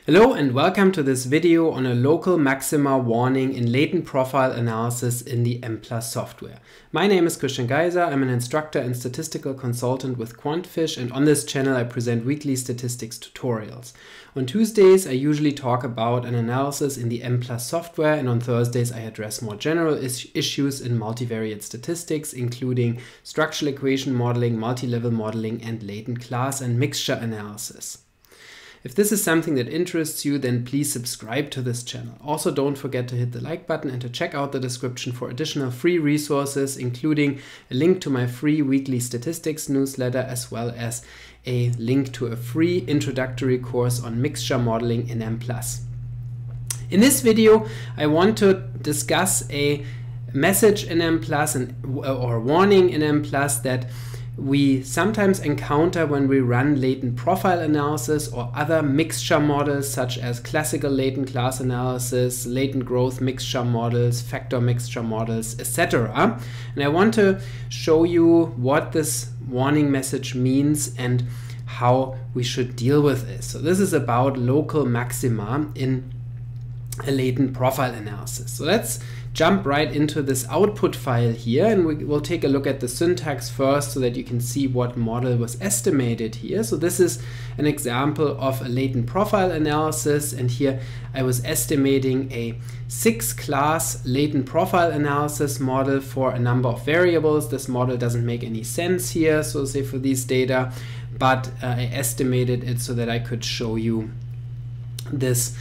Hello and welcome to this video on a local maxima warning in latent profile analysis in the Mplus software. My name is Geiser. I'm an instructor and statistical consultant with QuantFish, and on this channel I present weekly statistics tutorials. On Tuesdays I usually talk about an analysis in the Mplus software, and on Thursdays I address more general issues in multivariate statistics, including structural equation modeling, multi-level modeling, and latent class and mixture analysis. If this is something that interests you, then please subscribe to this channel. Also, don't forget to hit the like button and to check out the description for additional free resources, including a link to my free weekly statistics newsletter, as well as a link to a free introductory course on mixture modeling in Mplus. In this video, I want to discuss a message in Mplus or warning in Mplus that we sometimes encounter when we run latent profile analysis or other mixture models such as classical latent class analysis, latent growth mixture models, factor mixture models, etc. And I want to show you what this warning message means and how we should deal with this. So this is about local maxima in a latent profile analysis. So let's jump right into this output file here, and we will take a look at the syntax first so that you can see what model was estimated here. So this is an example of a latent profile analysis, and here I was estimating a 6-class latent profile analysis model for a number of variables. This model doesn't make any sense here, so say for these data, but I estimated it so that I could show you this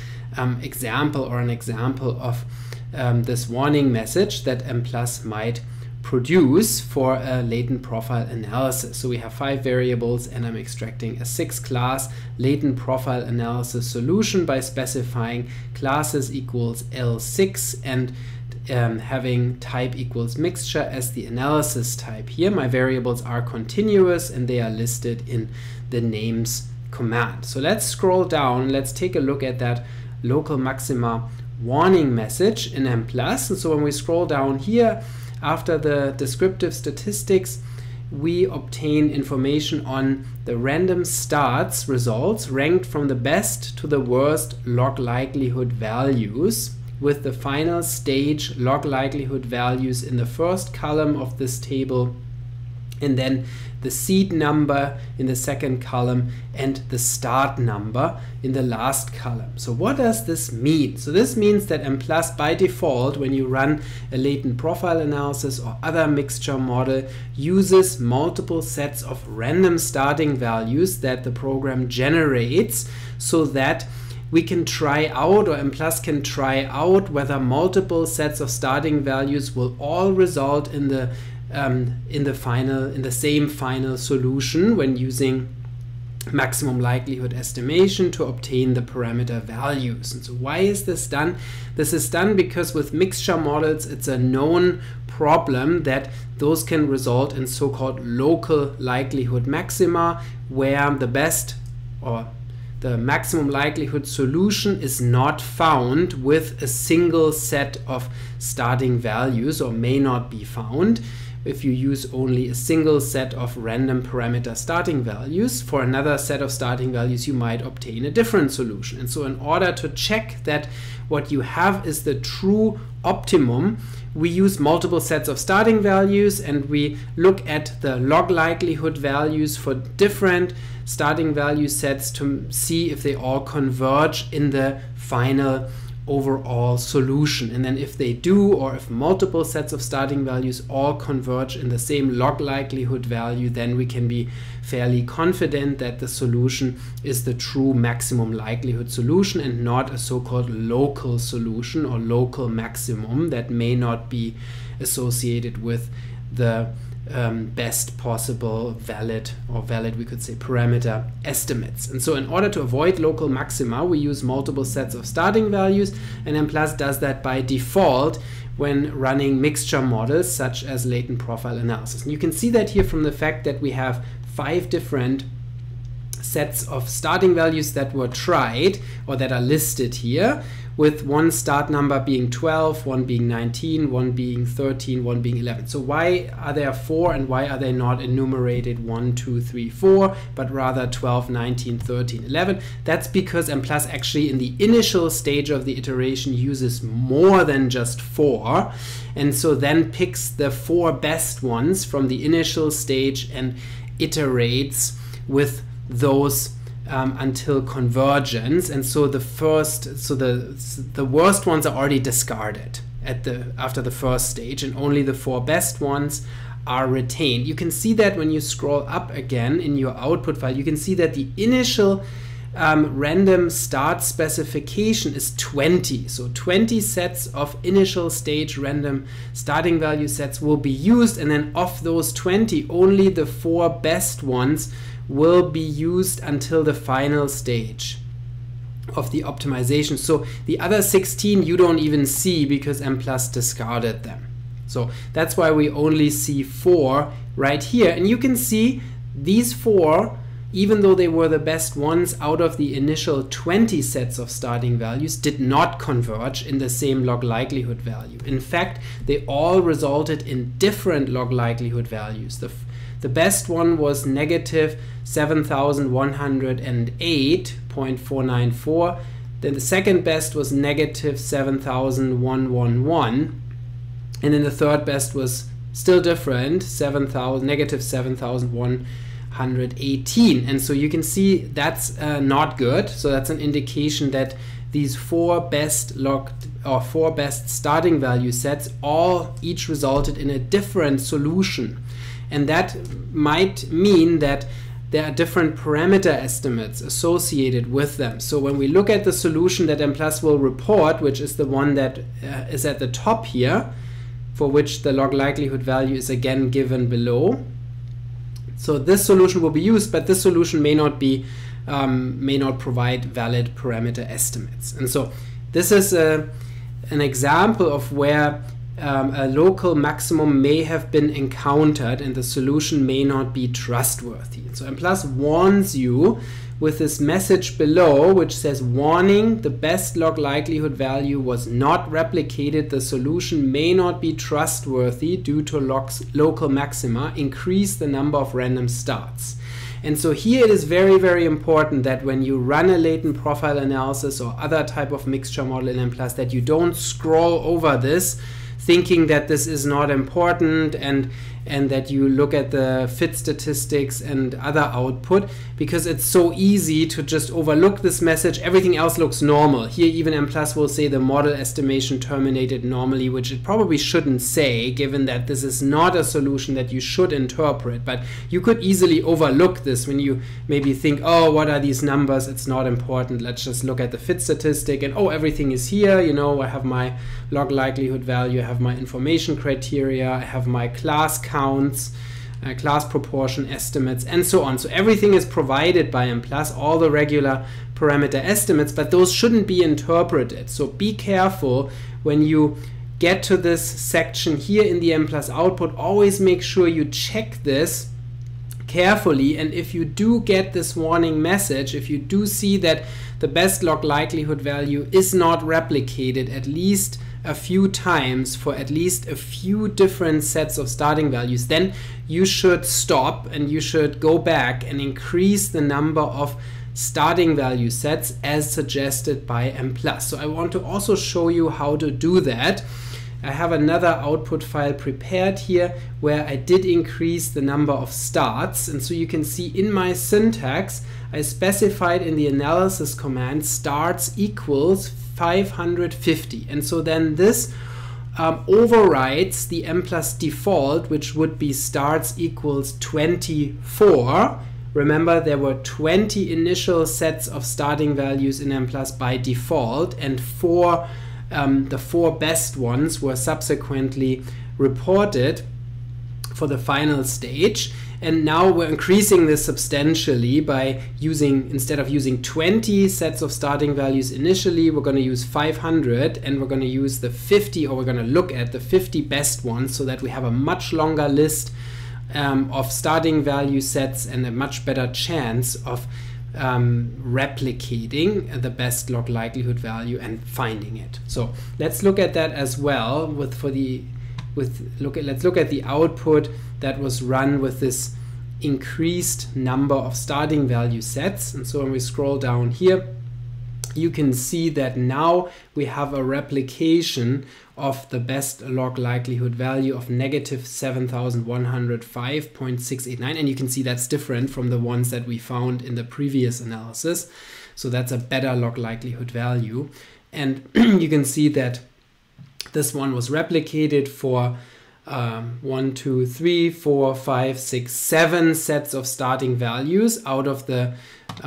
example, or an example of this warning message that Mplus might produce for a latent profile analysis. So we have 5 variables and I'm extracting a 6-class latent profile analysis solution by specifying classes equals L6 and having type equals mixture as the analysis type. Here my variables are continuous and they are listed in the names command. So let's scroll down, let's take a look at that local maxima warning message in Mplus. And so when we scroll down here, after the descriptive statistics, we obtain information on the random starts results ranked from the best to the worst log likelihood values, with the final stage log likelihood values in the first column of this table, and then the seed number in the second column and the start number in the last column. So what does this mean? So this means that Mplus by default, when you run a latent profile analysis or other mixture model, uses multiple sets of random starting values that the program generates, so that we can try out, or Mplus can try out, whether multiple sets of starting values will all result in the same final solution when using maximum likelihood estimation to obtain the parameter values. And so why is this done? This is done because with mixture models it's a known problem that those can result in so-called local likelihood maxima, where the best or the maximum likelihood solution is not found with a single set of starting values, or may not be found if you use only a single set of random parameter starting values. For another set of starting values you might obtain a different solution. And so in order to check that what you have is the true optimum, we use multiple sets of starting values and we look at the log likelihood values for different starting value sets to see if they all converge in the final overall solution. And then if they do, or if multiple sets of starting values all converge in the same log likelihood value, then we can be fairly confident that the solution is the true maximum likelihood solution and not a so-called local solution or local maximum that may not be associated with the best possible valid we could say parameter estimates. And so in order to avoid local maxima, we use multiple sets of starting values, and Mplus does that by default when running mixture models such as latent profile analysis. And you can see that here from the fact that we have 5 different sets of starting values that were tried or that are listed here, with one start number being 12, one being 19, one being 13, one being 11. So why are there 4 and why are they not enumerated 1, 2, 3, 4, but rather 12, 19, 13, 11? That's because Mplus actually in the initial stage of the iteration uses more than just 4, and so then picks the 4 best ones from the initial stage and iterates with those until convergence. And so the worst ones are already discarded after the first stage, and only the 4 best ones are retained. You can see that when you scroll up again in your output file, you can see that the initial random start specification is 20. So 20 sets of initial stage random starting value sets will be used, and then of those 20, only the 4 best ones will be used until the final stage of the optimization. So the other 16 you don't even see because Mplus discarded them. So that's why we only see 4 right here. And you can see these 4, even though they were the best ones out of the initial 20 sets of starting values, did not converge in the same log likelihood value. In fact, they all resulted in different log likelihood values. The best one was negative 7,108.494. Then the second best was negative 7,111. And then the third best was still different, negative 7,118. And so you can see that's not good. So that's an indication that these 4 best starting value sets each resulted in a different solution. And that might mean that there are different parameter estimates associated with them. So when we look at the solution that Mplus will report, which is the one that is at the top here, for which the log likelihood value is again given below. So this solution will be used, but this solution may not provide valid parameter estimates. And so this is an example of where a local maximum may have been encountered and the solution may not be trustworthy. So Mplus warns you with this message below, which says, warning, the best log likelihood value was not replicated. The solution may not be trustworthy due to local maxima. Increase the number of random starts. And so here it is very, very important that when you run a latent profile analysis or other type of mixture model in Mplus, that you don't scroll over this thinking that this is not important and that you look at the fit statistics and other output, because it's so easy to just overlook this message. Everything else looks normal. Here even Mplus will say the model estimation terminated normally, which it probably shouldn't say, given that this is not a solution that you should interpret. But you could easily overlook this when you maybe think, oh, what are these numbers? It's not important. Let's just look at the fit statistic and, oh, everything is here. You know, I have my log likelihood value, I have my information criteria, I have my class counts, class proportion estimates, and so on. So everything is provided by Mplus, all the regular parameter estimates, but those shouldn't be interpreted. So be careful when you get to this section here in the Mplus output. Always make sure you check this carefully, and if you do get this warning message, if you do see that the best log likelihood value is not replicated at least a few times for at least a few different sets of starting values, then you should stop and you should go back and increase the number of starting value sets as suggested by Mplus. So I want to also show you how to do that. I have another output file prepared here where I did increase the number of starts, and so you can see in my syntax I specified in the analysis command starts equals 550, and so then this overrides the Mplus default, which would be starts equals 24. Remember, there were 20 initial sets of starting values in Mplus by default, and the 4 best ones were subsequently reported for the final stage. And now we're increasing this substantially by instead of using 20 sets of starting values initially, we're going to use 500, and we're going to use the 50, or we're going to look at the 50 best ones, so that we have a much longer list of starting value sets and a much better chance of replicating the best log likelihood value and finding it. So let's look at that as well. Let's look at the output that was run with this increased number of starting value sets. And so when we scroll down here, you can see that now we have a replication of the best log likelihood value of negative 7,105.689, and you can see that's different from the ones that we found in the previous analysis. So that's a better log likelihood value, and you can see that this one was replicated for 1, 2, 3, 4, 5, 6, 7 sets of starting values out of the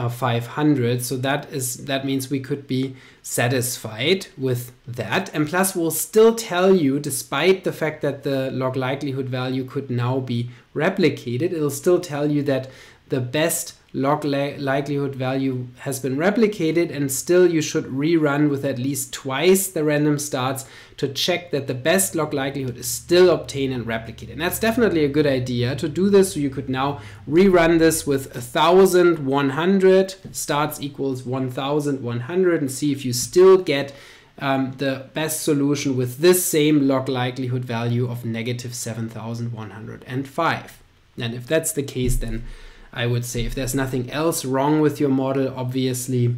500. So that means we could be satisfied with that. Mplus will still tell you, despite the fact that the log likelihood value could now be replicated, it'll still tell you that the best log likelihood value has been replicated, and still you should rerun with at least twice the random starts to check that the best log likelihood is still obtained and replicated. And that's definitely a good idea to do this. So you could now rerun this with 1,100 starts equals 1,100 and see if you still get the best solution with this same log likelihood value of negative 7,105. And if that's the case, then I would say if there's nothing else wrong with your model, obviously,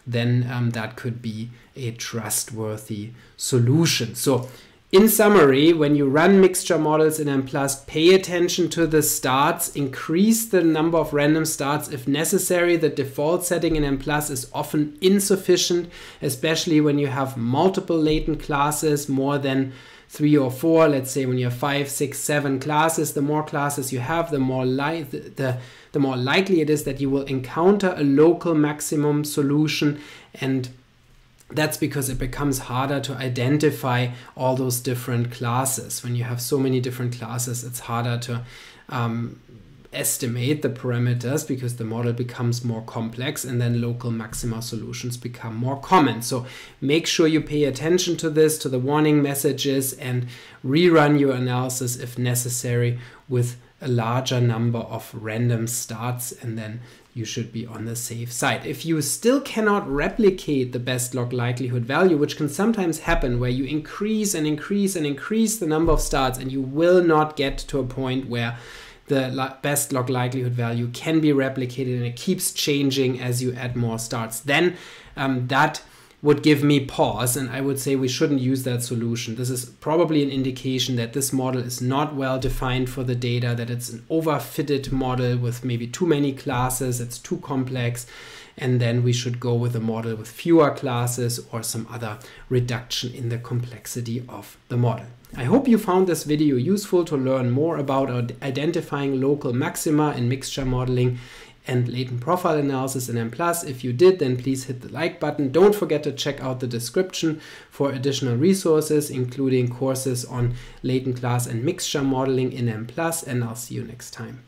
then that could be a trustworthy solution. So in summary, when you run mixture models in Mplus, pay attention to the starts, increase the number of random starts if necessary. The default setting in Mplus is often insufficient, especially when you have multiple latent classes, more than 3 or 4. Let's say when you have 5, 6, 7 classes, the more classes you have, the more likely it is that you will encounter a local maximum solution, and that's because it becomes harder to identify all those different classes. When you have so many different classes, it's harder to estimate the parameters because the model becomes more complex, and then local maxima solutions become more common. So make sure you pay attention to this, to the warning messages, and rerun your analysis if necessary with a larger number of random starts, and then you should be on the safe side. If you still cannot replicate the best log likelihood value, which can sometimes happen where you increase and increase and increase the number of starts, and you will not get to a point where the best log likelihood value can be replicated and it keeps changing as you add more starts, then that would give me pause, and I would say we shouldn't use that solution. This is probably an indication that this model is not well defined for the data, that it's an overfitted model with maybe too many classes, it's too complex, and then we should go with a model with fewer classes or some other reduction in the complexity of the model. I hope you found this video useful to learn more about identifying local maxima in mixture modeling and latent profile analysis in Mplus. If you did, then please hit the like button. Don't forget to check out the description for additional resources, including courses on latent class and mixture modeling in Mplus, and I'll see you next time.